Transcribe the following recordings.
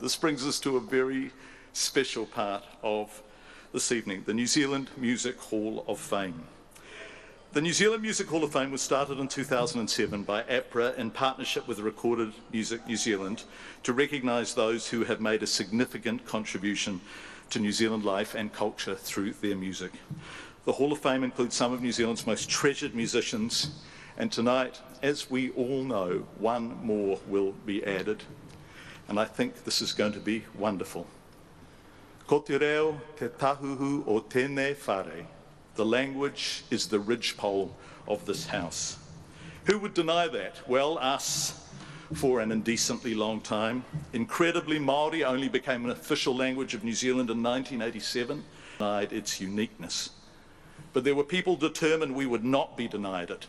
This brings us to a very special part of this evening, the New Zealand Music Hall of Fame. The New Zealand Music Hall of Fame was started in 2007 by APRA in partnership with Recorded Music New Zealand to recognise those who have made a significant contribution to New Zealand life and culture through their music. The Hall of Fame includes some of New Zealand's most treasured musicians, and tonight, as we all know, one more will be added. And I think this is going to be wonderful. Ko te reo te tahuhu o tēnei whare. The language is the ridgepole of this house. Who would deny that? Well, us, for an indecently long time. Incredibly, Māori only became an official language of New Zealand in 1987, denied its uniqueness. But there were people determined we would not be denied it.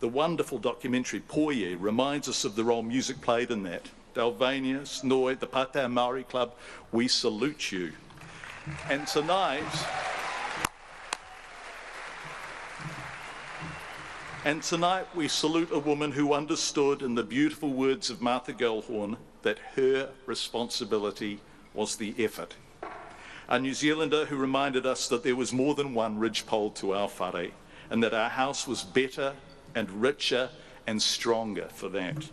The wonderful documentary Poie reminds us of the role music played in that. Dalvania, Snoi, the Pātea Māori Club, we salute you. And tonight we salute a woman who understood, in the beautiful words of Martha Gellhorn, that her responsibility was the effort. A New Zealander who reminded us that there was more than one ridgepole to our whare, and that our house was better and richer and stronger for that.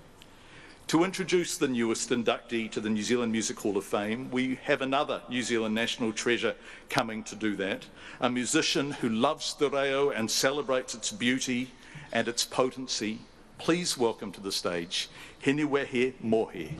To introduce the newest inductee to the New Zealand Music Hall of Fame, we have another New Zealand national treasure coming to do that, a musician who loves the reo and celebrates its beauty and its potency. Please welcome to the stage, Heniwehe Mohe.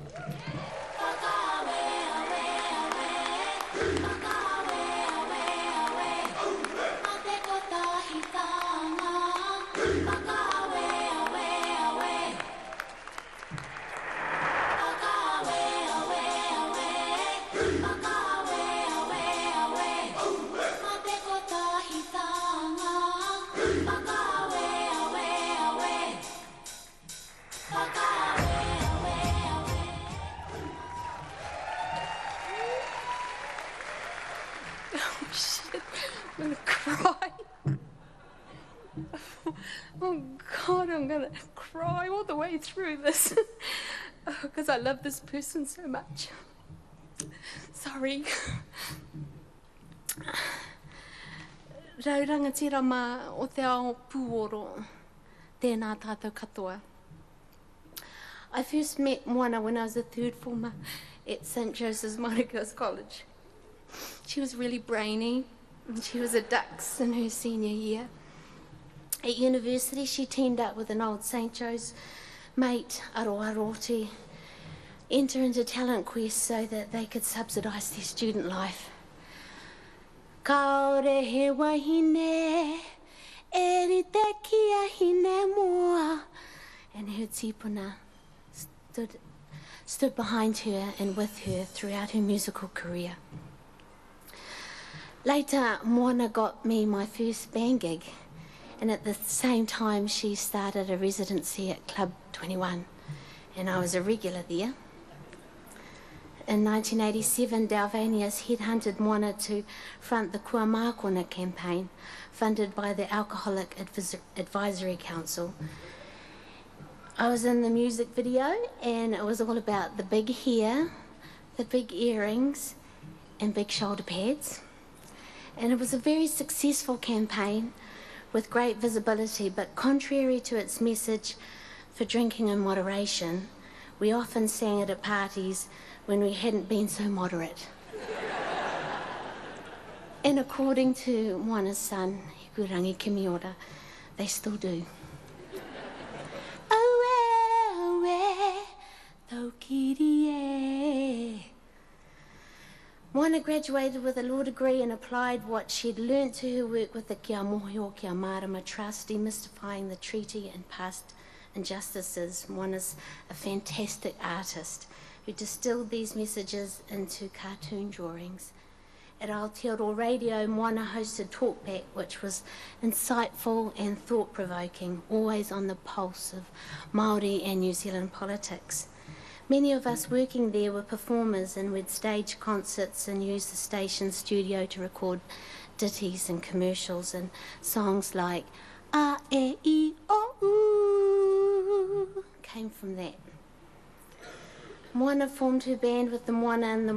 I'm gonna cry. Oh God, I'm gonna cry all the way through this because I love this person so much. Sorry. Raurangatira mā o te ao pūoro, tēnā tātou katoa. I first met Moana when I was a third former at St. Joseph's Māori Girls College. She was really brainy, and she was a dux in her senior year. At university, she teamed up with an old St. Joe's mate, Aroaro, to enter into Talent Quest so that they could subsidise their student life. Kaore he wahine, eri te kia hine moa. And her tipuna stood behind her and with her throughout her musical career. Later, Moana got me my first band gig, and at the same time she started a residency at Club 21, and I was a regular there. In 1987, Dalvanias headhunted Moana to front the Kua Mākona campaign, funded by the Alcoholic Advisory Council. I was in the music video, and it was all about the big hair, the big earrings, and big shoulder pads. And it was a very successful campaign with great visibility, but contrary to its message for drinking in moderation, we often sang it at parties when we hadn't been so moderate. And according to Moana's son, Hikurangi Kimiora, they still do. Oe, tau kiri e. Moana graduated with a law degree and applied what she'd learnt to her work with the Kia Mohi o Kia Marama Trust, demystifying the treaty and past injustices. Moana's a fantastic artist who distilled these messages into cartoon drawings. At Aotearoa Radio, Moana hosted Talkback, which was insightful and thought-provoking, always on the pulse of Māori and New Zealand politics. Many of us working there were performers, and we'd stage concerts and use the station studio to record ditties and commercials and songs like A, E, I, O, U came from that. Moana formed her band with Moana and the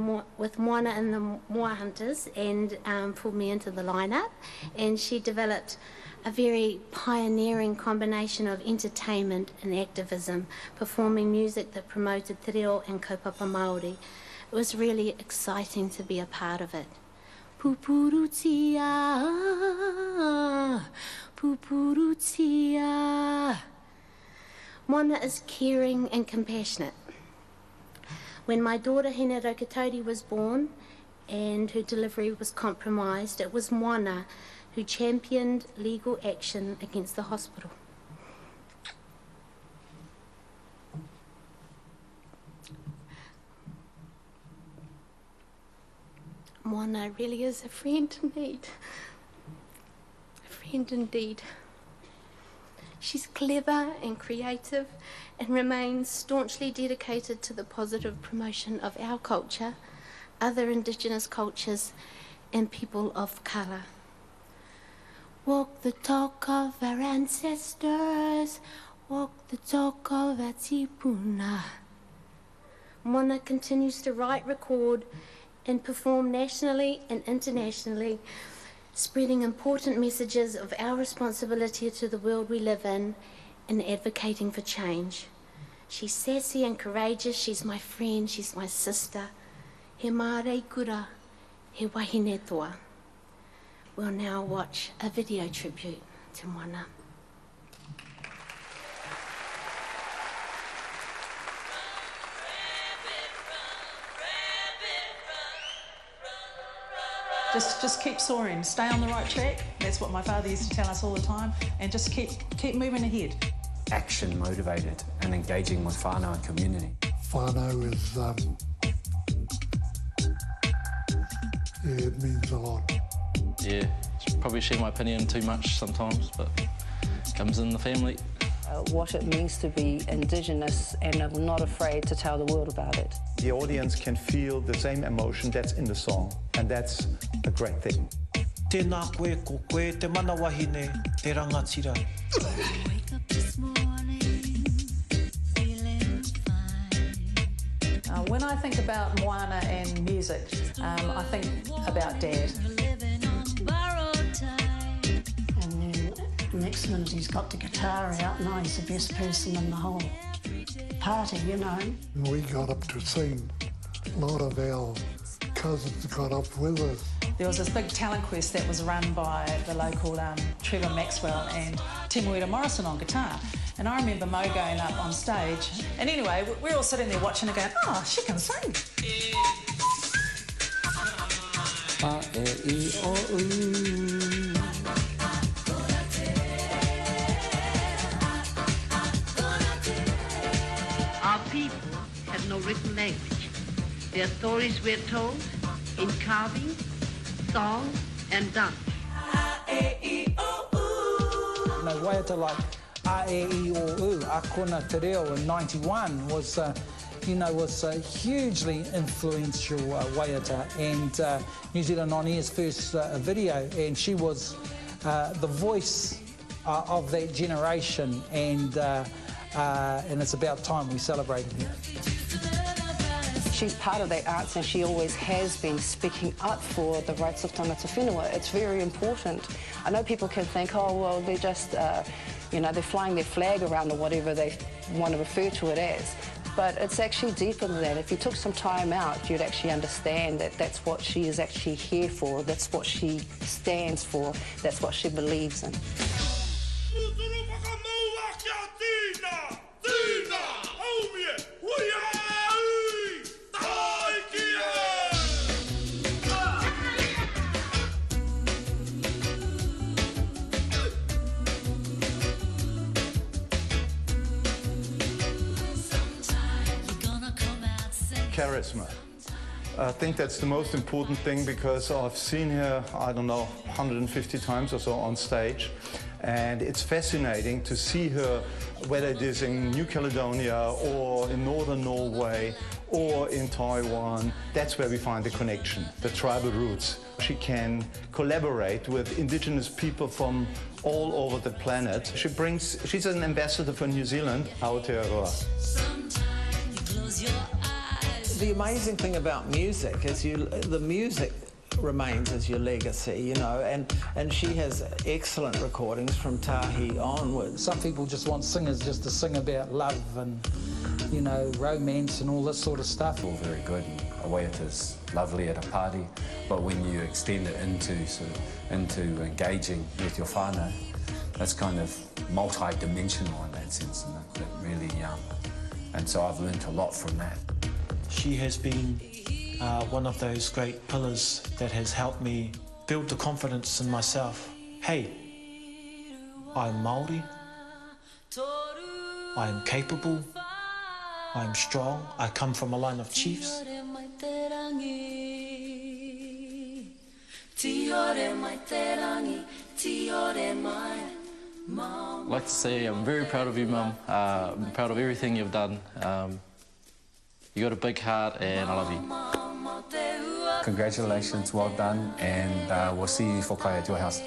Moa Hunters and pulled me into the lineup, and she developed a very pioneering combination of entertainment and activism, performing music that promoted te reo and kaupapa Māori. It was really exciting to be a part of it. Pupurutia, pupurutia. Moana is caring and compassionate. When my daughter Hina Rokatauri was born and her delivery was compromised, it was Moana who championed legal action against the hospital. Moana really is a friend indeed. A friend indeed. She's clever and creative and remains staunchly dedicated to the positive promotion of our culture, other Indigenous cultures, and people of colour. Walk the talk of our ancestors, walk the talk of our tipuna. Moana continues to write, record, and perform nationally and internationally, spreading important messages of our responsibility to the world we live in and advocating for change. She's sassy and courageous, she's my friend, she's my sister. He mārei kura, he wahine toa. We'll now watch a video tribute to Moana. Just keep soaring, stay on the right track. That's what my father used to tell us all the time, and just keep moving ahead. Action motivated and engaging with whānau and community. Whānau is, it means a lot. Yeah, probably share my opinion too much sometimes, but it comes in the family. What it means to be Indigenous, and I'm not afraid to tell the world about it. The audience can feel the same emotion that's in the song, and that's a great thing. Tēnā koe ko koe, te mana wahine, te rangatira. Wake up this morning, feeling fine. When I think about Moana and music, I think about Dad. And then next minute he's got the guitar out, now he's the best person in the whole party, you know. We got up to sing. A lot of our cousins got up with us. There was this big talent quest that was run by the local Trevor Maxwell and Timuira Morrison on guitar. And I remember Mo going up on stage. And anyway, we're all sitting there watching and going, oh, she can sing. Our people had no written language. Their stories were told in carving, song, and dance. No waiata like A-E-I-O-U, Akona Te Reo in 91 was, was hugely influential waiata, and New Zealand On Air's first video, and she was the voice of that generation, and it's about time we celebrated her. She's part of the arts, and she always has been speaking up for the rights of tangata whenua. It's very important. I know people can think, oh, well, they're just, they're flying their flag around or whatever they want to refer to it as. But it's actually deeper than that. If you took some time out, you'd actually understand that that's what she is actually here for, that's what she stands for, that's what she believes in. Charisma. I think that's the most important thing, because I've seen her, 150 times or so on stage, and it's fascinating to see her, whether it is in New Caledonia or in northern Norway or in Taiwan. That's where we find the connection, the tribal roots. She can collaborate with Indigenous people from all over the planet. She's an ambassador for New Zealand, Aotearoa. Sometimes you close your eyes. The amazing thing about music is the music remains as your legacy, you know, and she has excellent recordings from Tahi onwards. Some people just want singers just to sing about love and, you know, romance and all this sort of stuff. All very good, and waiata's lovely at a party, but when you extend it into engaging with your whānau, that's kind of multi-dimensional in that sense, and that really, and so I've learned a lot from that. She has been one of those great pillars that has helped me build the confidence in myself. Hey, I'm Māori, I am capable, I am strong, I come from a line of chiefs. I'd like to say I'm very proud of you, Mum. I'm proud of everything you've done. You got a big heart and I love you. Congratulations, well done, and we'll see you for whakai at your house.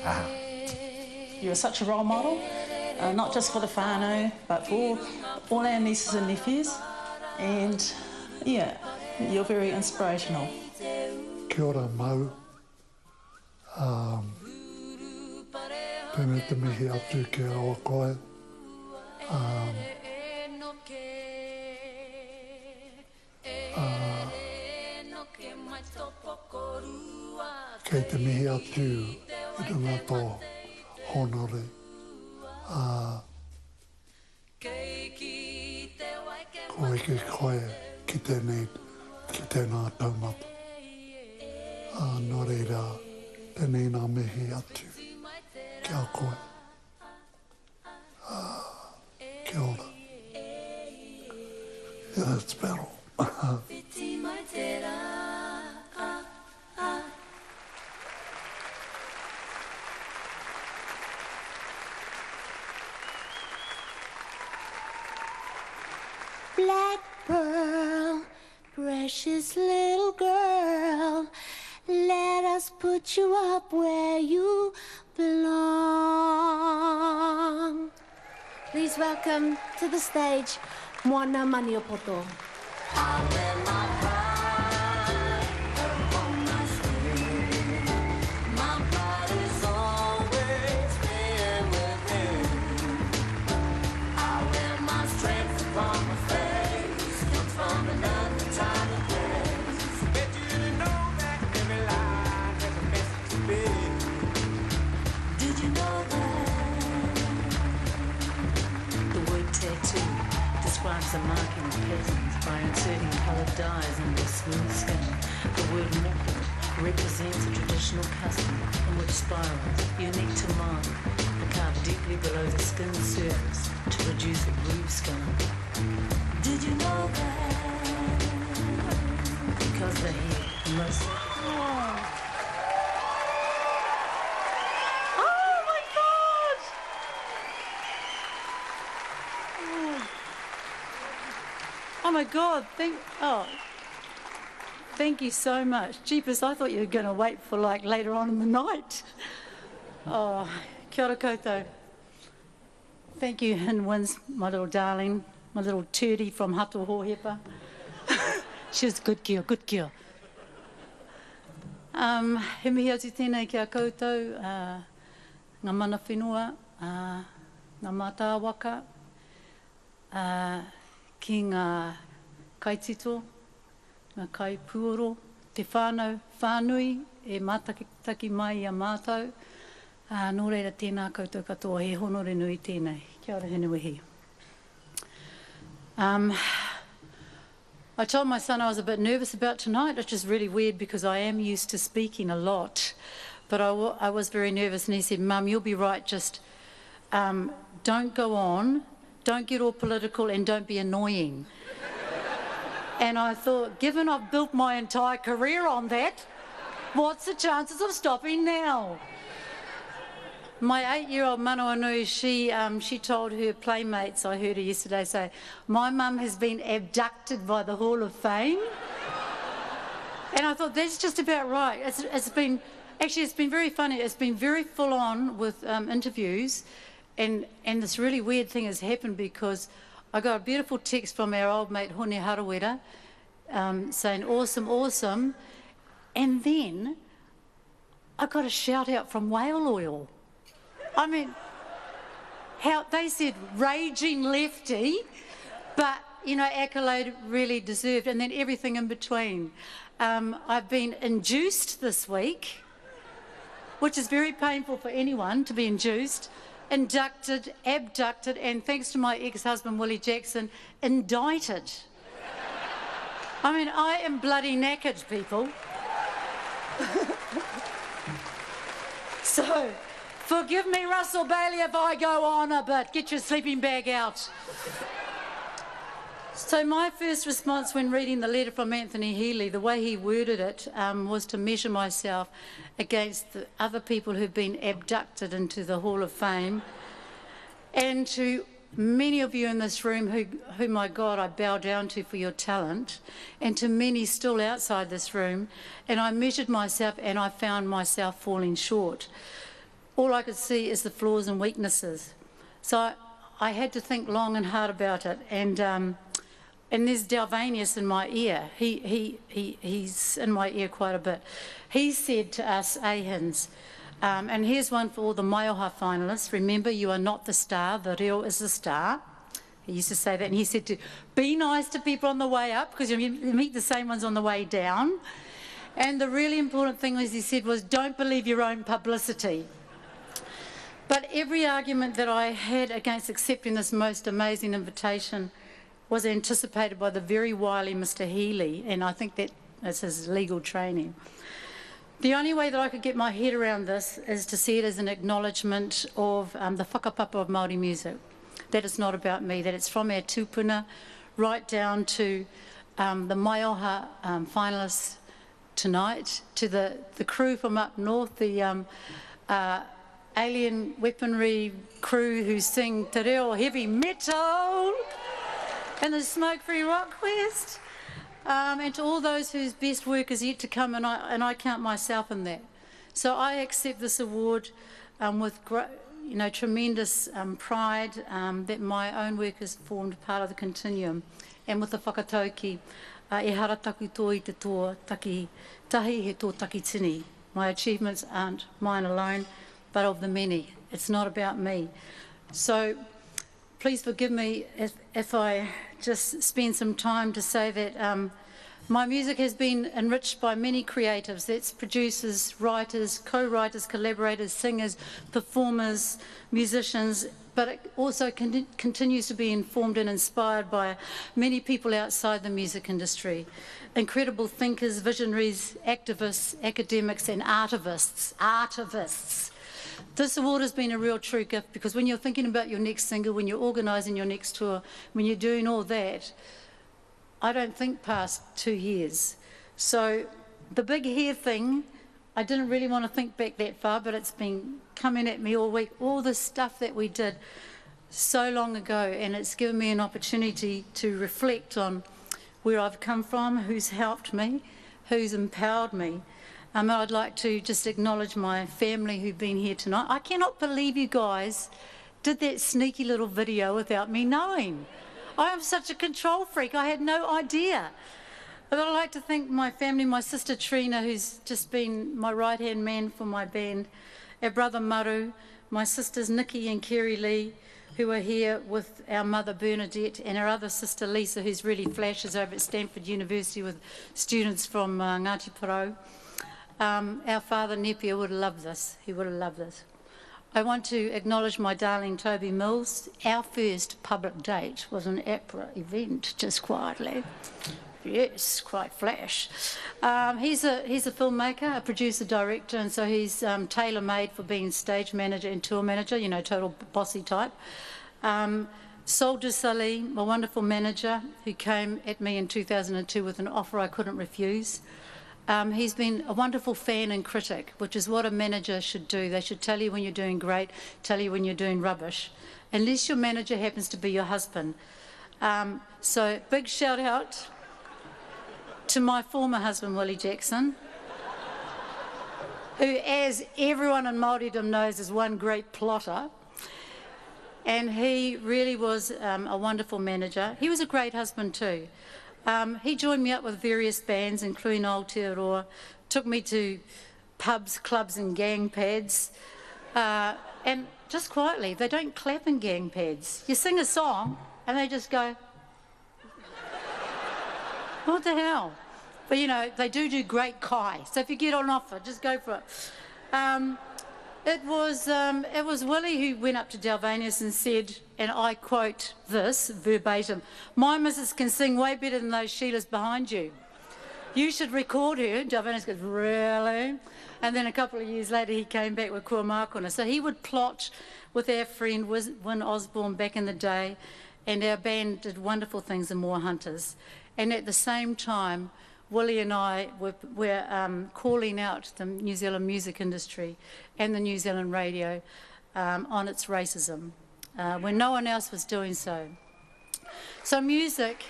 You're such a role model, not just for the whānau, but for all our nieces and nephews. And yeah, you're very inspirational. Kia ora mau. Tēnei te mihi atu ki awa koe. Kei te mihi atu I runga tō honore. Ko eke koe ki tēnā taumata. Nō reira, tēnei nā mihi atu ki a koe. Kia ora. Yeah, that's better. Black pearl, precious little girl, let us put you up where you belong. Please welcome to the stage, Moana Maniapoto. Describes the marking of patterns by inserting coloured dyes into smooth skin. The word moko represents a traditional custom in which spirals, unique to Māori, are carved deeply below the skin surface to produce a groove scar. Did you know that? Because the hair, most Oh my God, thank you so much. Jeepers, I thought you were going to wait for like later on in the night. Oh, kia ora koutou. Thank you, Hinwins, my little darling, my little turdy from Hatu Hohepa. She's good girl, good girl. He mihi atu tēnei kia koutou, ngā mana whenua, ngā mātā waka, ki ngā kaitito, ngā kai puoro, te whānau, whānui, e mātaki mai a mātou. Nō reira tēnā koutou katoa, he honore nui tēnei. Kia ora henuihi. I told my son I was a bit nervous about tonight, which is really weird because I am used to speaking a lot. But I was very nervous, and he said, Mum, you'll be right, just don't go on, don't get all political, and don't be annoying. And I thought, given I've built my entire career on that, what's the chances of stopping now? My 8-year-old Manawanui, she told her playmates, I heard her yesterday say, my mum has been abducted by the Hall of Fame. And I thought, that's just about right. It's been very funny. It's been very full on with interviews. And this really weird thing has happened because I got a beautiful text from our old mate Hone Harawera, saying awesome, awesome. And then I got a shout out from Whale Oil. I mean, how they said raging lefty, but, you know, accolade really deserved, and then everything in between. I've been induced this week, which is very painful for anyone to be induced, inducted, abducted, and thanks to my ex-husband Willie Jackson, indicted. I mean, I am bloody knackered, people. So, forgive me, Russell Bailey, if I go on a bit. Get your sleeping bag out. So my first response when reading the letter from Anthony Healy, the way he worded it, was to measure myself against the other people who've been abducted into the Hall of Fame, and to many of you in this room who, my God, I bow down to for your talent, and to many still outside this room, and I measured myself and I found myself falling short. All I could see is the flaws and weaknesses. So I had to think long and hard about it, and there's Dalvanius in my ear. He's in my ear quite a bit. He said to us Ahins, and here's one for all the Maioha finalists. Remember, you are not the star, the reo is the star. He used to say that, and he said to be nice to people on the way up, because you meet the same ones on the way down. And the really important thing, as he said, was don't believe your own publicity. But every argument that I had against accepting this most amazing invitation was anticipated by the very wily Mr. Healy, and I think that's his legal training. The only way that I could get my head around this is to see it as an acknowledgement of the whakapapa of Māori music, that it's not about me, that it's from our tūpuna right down to the Maioha finalists tonight, to the crew from up north, the alien weaponry crew who sing te reo heavy metal, and the Smoke-Free Rock Quest, and to all those whose best work is yet to come, and I count myself in that. So I accept this award with tremendous pride that my own work has formed part of the continuum, and with the whakatauki, e hara taku tō i te tō taki tahi he tō taki tini. My achievements aren't mine alone, but of the many. It's not about me. So please forgive me if I just spend some time to say that my music has been enriched by many creatives. That's producers, writers, co-writers, collaborators, singers, performers, musicians, but it also continues to be informed and inspired by many people outside the music industry. Incredible thinkers, visionaries, activists, academics, and artivists. This award has been a real true gift, because when you're thinking about your next single, when you're organising your next tour, when you're doing all that, I don't think past 2 years. So the big hair thing, I didn't really want to think back that far, but it's been coming at me all week. All the stuff that we did so long ago, and it's given me an opportunity to reflect on where I've come from, who's helped me, who's empowered me. I'd like to just acknowledge my family who've been here tonight. I cannot believe you guys did that sneaky little video without me knowing. I am such a control freak, I had no idea. But I'd like to thank my family, my sister Trina, who's just been my right-hand man for my band, our brother Maru, my sisters Nikki and Kerry Lee, who are here with our mother Bernadette, and our other sister Lisa, who's really flashes over at Stanford University with students from Ngāti Porou. Our father Nepia would have loved this. He would have loved this. I want to acknowledge my darling Toby Mills. Our first public date was an APRA event, just quietly. Yes, quite flash. He's a filmmaker, a producer, director, and so he's tailor-made for being stage manager and tour manager, you know, total bossy type. Soldier Salim, a wonderful manager who came at me in 2002 with an offer I couldn't refuse. He's been a wonderful fan and critic, which is what a manager should do. They should tell you when you're doing great, tell you when you're doing rubbish, unless your manager happens to be your husband. So big shout out to my former husband, Willie Jackson, who, as everyone in Māoridom knows, is one great plotter. And he really was a wonderful manager. He was a great husband too. He joined me up with various bands, including Aotearoa, took me to pubs, clubs and gang pads. And just quietly, they don't clap in gang pads. You sing a song and they just go, what the hell? But you know, they do great kai. So if you get on offer, just go for it. It was Willie who went up to Dalvanius and said, and I quote this verbatim, "My missus can sing way better than those Sheilas behind you. You should record her." Dalvanius goes, "Really?" And then a couple of years later, he came back with Kua Mākona. So he would plot with our friend Win Osborne back in the day, and our band did wonderful things in Moa Hunters. And at the same time, Willie and I were calling out the New Zealand music industry and the New Zealand radio on its racism, when no one else was doing so. So music,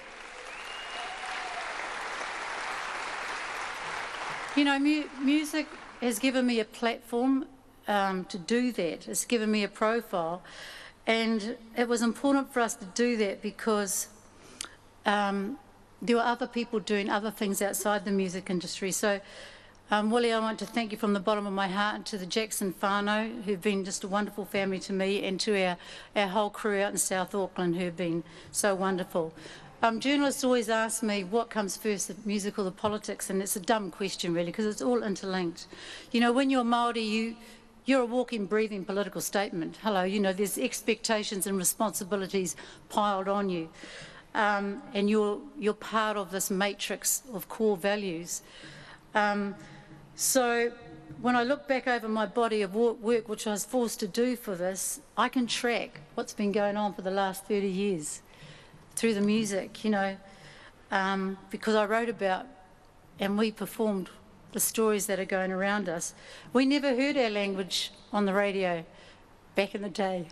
you know, music has given me a platform to do that. It's given me a profile, and it was important for us to do that because there were other people doing other things outside the music industry. So, Willie, I want to thank you from the bottom of my heart, and to the Jackson whānau, who've been just a wonderful family to me, and to our whole crew out in South Auckland, who've been so wonderful. Journalists always ask me what comes first, the music or the politics, and it's a dumb question really, because it's all interlinked. You know, when you're Māori, you're a walking, breathing political statement. Hello, you know, there's expectations and responsibilities piled on you. And you're part of this matrix of core values. So when I look back over my body of work, which I was forced to do for this, I can track what's been going on for the last 30 years through the music, you know, because I wrote about and we performed the stories that are going around us. We never heard our language on the radio back in the day.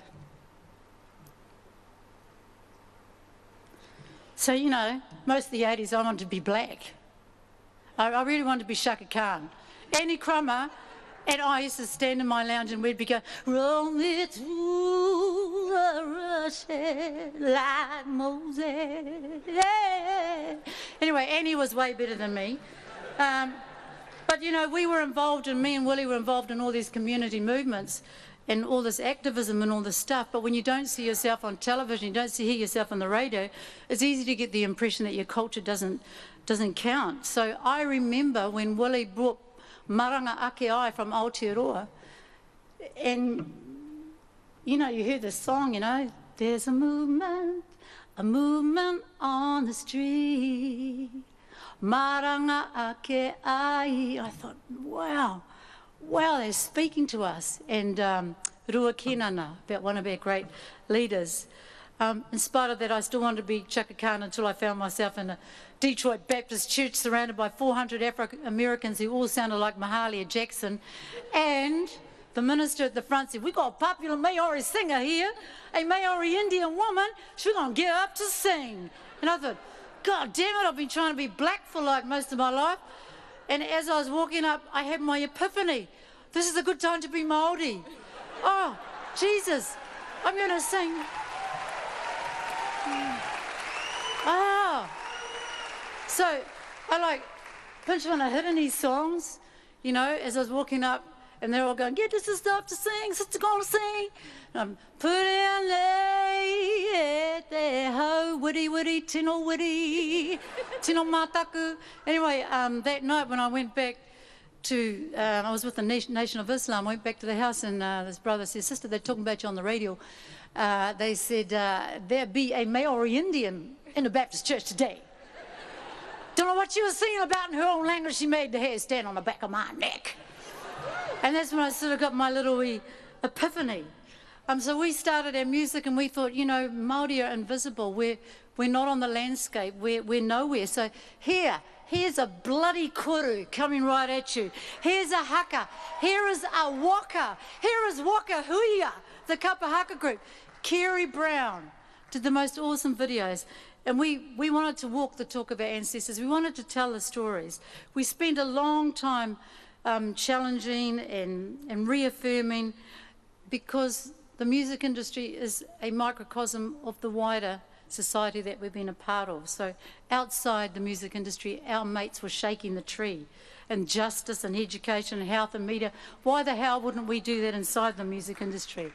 So, you know, most of the 80s I wanted to be black. I really wanted to be Shaka Khan. Annie Crummer and I used to stand in my lounge and we'd be going, "Roll me through the rushes like Moses." Yeah. Anyway, Annie was way better than me. But, you know, we were involved, and me and Willie were involved in all these community movements and all this activism and all this stuff. But when you don't see yourself on television, you don't hear yourself on the radio, it's easy to get the impression that your culture doesn't count. So I remember when Willie brought Maranga Ake Ai from Aotearoa, and, you know, you hear this song, you know, "There's a movement on the street, Maranga Ake Ai." I thought, wow, they're speaking to us. And Rua Kenana, about one of our great leaders. In spite of that, I still wanted to be Chaka Khan until I found myself in a Detroit Baptist church surrounded by 400 Afro-Americans who all sounded like Mahalia Jackson. And the minister at the front said, "We've got a popular Maori singer here, a Maori Indian woman. She's going to get up to sing." And I thought, God damn it, I've been trying to be black for like most of my life. And as I was walking up, I had my epiphany. This is a good time to be Māori. Oh, Jesus, I'm going to sing. Oh. So I pinched on a hit in these songs, you know, as I was walking up, and they're all going, "Get this stuff to sing, sister gonna sing." And I'm put in there, ho, witty, tino witty, tino mataku. Anyway, that night when I went back to, I was with the Nation of Islam, I went back to the house, and this brother said, "Sister, they're talking about you on the radio." They said, "There be a Maori Indian in the Baptist church today. Don't know what she was singing about in her own language. She made the hair stand on the back of my neck." And that's when I sort of got my little epiphany. So we started our music, and we thought, you know, Māori are invisible. We're not on the landscape. We're nowhere. So here's a bloody kuru coming right at you. Here's a haka. Here is a waka. Here is Waka Huia, the Kapa Haka group. Kerry Brown did the most awesome videos. And we wanted to walk the talk of our ancestors. We wanted to tell the stories. We spent a long time challenging and reaffirming, because the music industry is a microcosm of the wider society that we've been a part of. So outside the music industry, our mates were shaking the tree. And justice and education and health and media. Why the hell wouldn't we do that inside the music industry?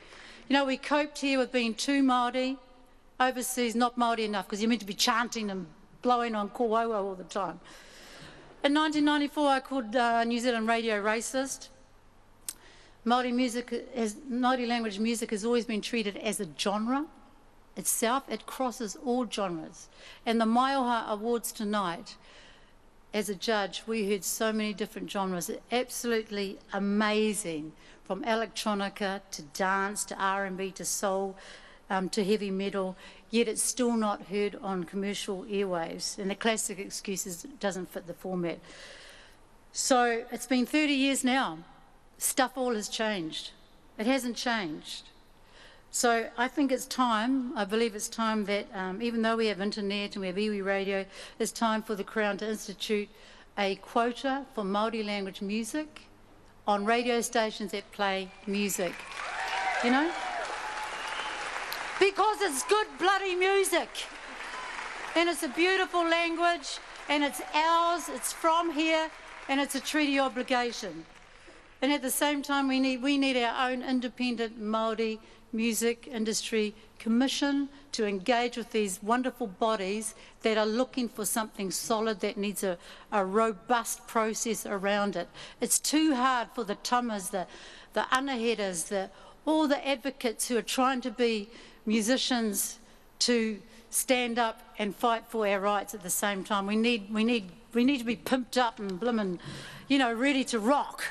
You know, we coped here with being too Māori, overseas not Māori enough, because you're meant to be chanting and blowing on kōwaua all the time. In 1994, I called New Zealand radio racist. Māori language music has always been treated as a genre itself. It crosses all genres. And the Maioha Awards tonight, as a judge, we heard so many different genres, absolutely amazing, from electronica to dance to R&B to soul to heavy metal, yet it's still not heard on commercial airwaves. And the classic excuse is it doesn't fit the format. So it's been 30 years now. Stuff all has changed. It hasn't changed. So I think it's time, I believe it's time that even though we have internet and we have iwi radio, it's time for the Crown to institute a quota for Māori language music on radio stations that play music, you know? Because it's good bloody music. And it's a beautiful language and it's ours, it's from here, and it's a treaty obligation. And at the same time, we need our own independent Māori music industry commission to engage with these wonderful bodies that are looking for something solid that needs a robust process around it. It's too hard for the tamas, the anaheras, all the advocates who are trying to be musicians to stand up and fight for our rights at the same time. We need to be pimped up and blimmin', you know, ready to rock.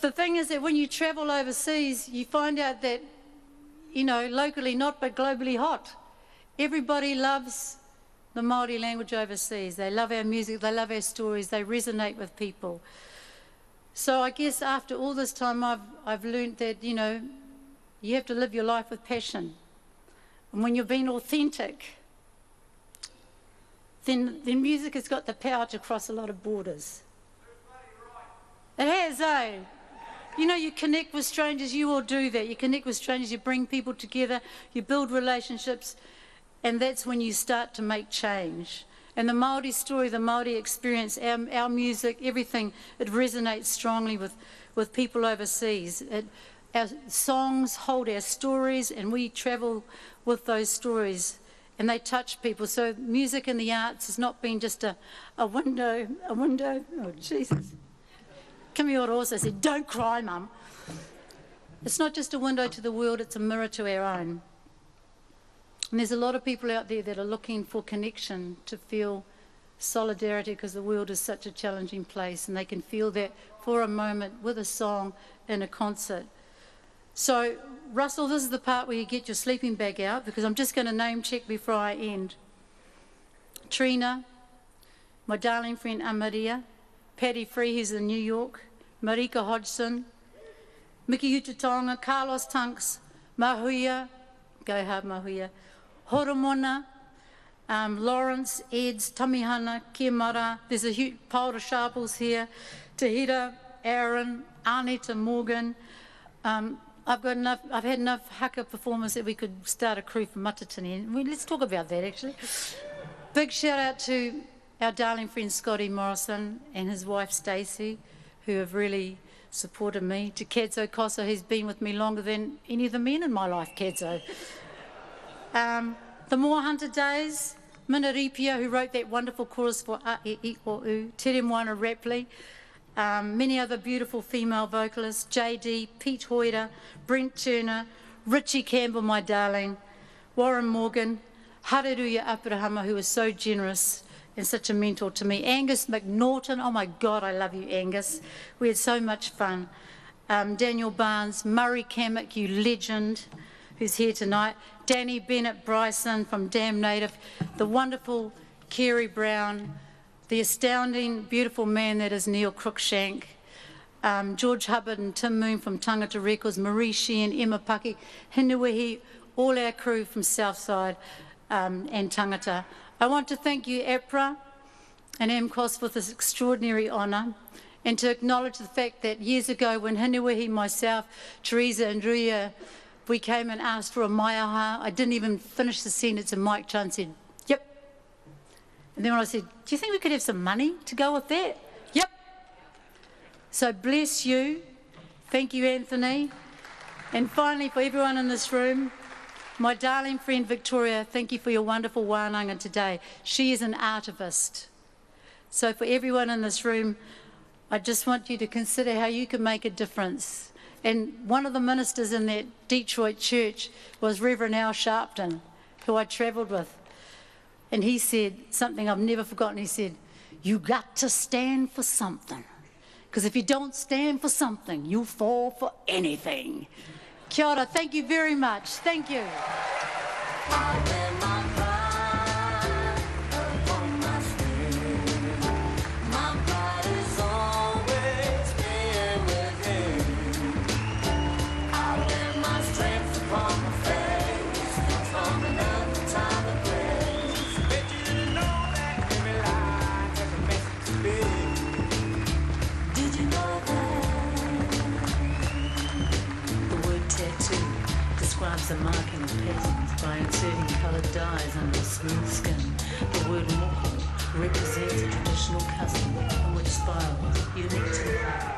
The thing is that when you travel overseas, you find out that, you know, locally not, but globally hot. Everybody loves the Māori language overseas. They love our music, they love our stories, they resonate with people. So I guess after all this time, I've learned that, you know, you have to live your life with passion. And when you're being authentic, then music has got the power to cross a lot of borders. It has, eh? You know, you connect with strangers, you all do that. You connect with strangers, you bring people together, you build relationships, and that's when you start to make change. And the Māori story, the Māori experience, our music, everything, it resonates strongly with people overseas. Our songs hold our stories, and we travel with those stories, and they touch people. So music and the arts has not been just a window, oh Jesus. Kimi ora also said, don't cry, Mum. It's not just a window to the world, it's a mirror to our own. And there's a lot of people out there that are looking for connection, to feel solidarity, because the world is such a challenging place, and they can feel that for a moment with a song in a concert. So, Russell, this is the part where you get your sleeping bag out, because I'm just going to name check before I end. Trina, my darling friend Amaria, Patty Free, who's in New York, Marika Hodgson, Miki Hutatonga, Carlos Tunks, Mahuia, go hard Mahuia, Horomona, Lawrence, Eds, Tamihana, Kiamara, there's a huge pile of sharples here, Tahira, Aaron, Arnett and Morgan. I've had enough haka performers that we could start a crew for Matatini. Let's talk about that actually. Big shout out to our darling friend Scotty Morrison and his wife Stacey, who have really supported me. To Kadzo Kosa, who's been with me longer than any of the men in my life, Kadzo. The Moa Hunter Days, Minaripia, who wrote that wonderful chorus for Ae Iko U, Tere Moana Rapley, many other beautiful female vocalists, JD, Pete Hoyter, Brent Turner, Richie Campbell, my darling, Warren Morgan, Hareruya Apurahama, who was so generous and such a mentor to me. Angus McNaughton, oh my God, I love you, Angus. We had so much fun. Daniel Barnes, Murray Kamek, you legend, who's here tonight. Danny Bennett Bryson from Damn Native, the wonderful Kerry Brown, the astounding, beautiful man that is Neil Cruikshank, George Hubbard and Tim Moon from Tangata Records, Marie Sheehan, Emma Paki, Hinuihi, all our crew from Southside and Tangata. I want to thank you, APRA and MCOS, for this extraordinary honour, and to acknowledge the fact that years ago when Hinuihi, myself, Teresa and Ruya we came and asked for a maiaha. I didn't even finish the sentence and Mike Chan said, yep. And then when I said, do you think we could have some money to go with that? Yep. So bless you. Thank you, Anthony. And finally, for everyone in this room, my darling friend Victoria, thank you for your wonderful wānanga today. She is an artivist. So for everyone in this room, I just want you to consider how you can make a difference. And one of the ministers in that Detroit church was Reverend Al Sharpton, who I travelled with. And he said something I've never forgotten. He said, you got to stand for something. Because if you don't stand for something, you'll fall for anything. Kia ora, thank you very much. Thank you. Describes the marking of patterns by inserting coloured dyes under smooth skin. The word moko represents a traditional custom in which style is unique to the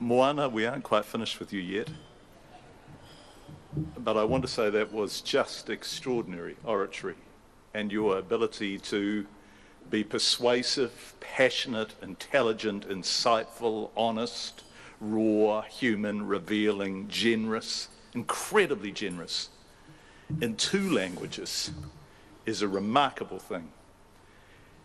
Moana, we aren't quite finished with you yet, but I want to say that was just extraordinary oratory, and your ability to be persuasive, passionate, intelligent, insightful, honest, raw, human, revealing, generous, incredibly generous in 2 languages is a remarkable thing.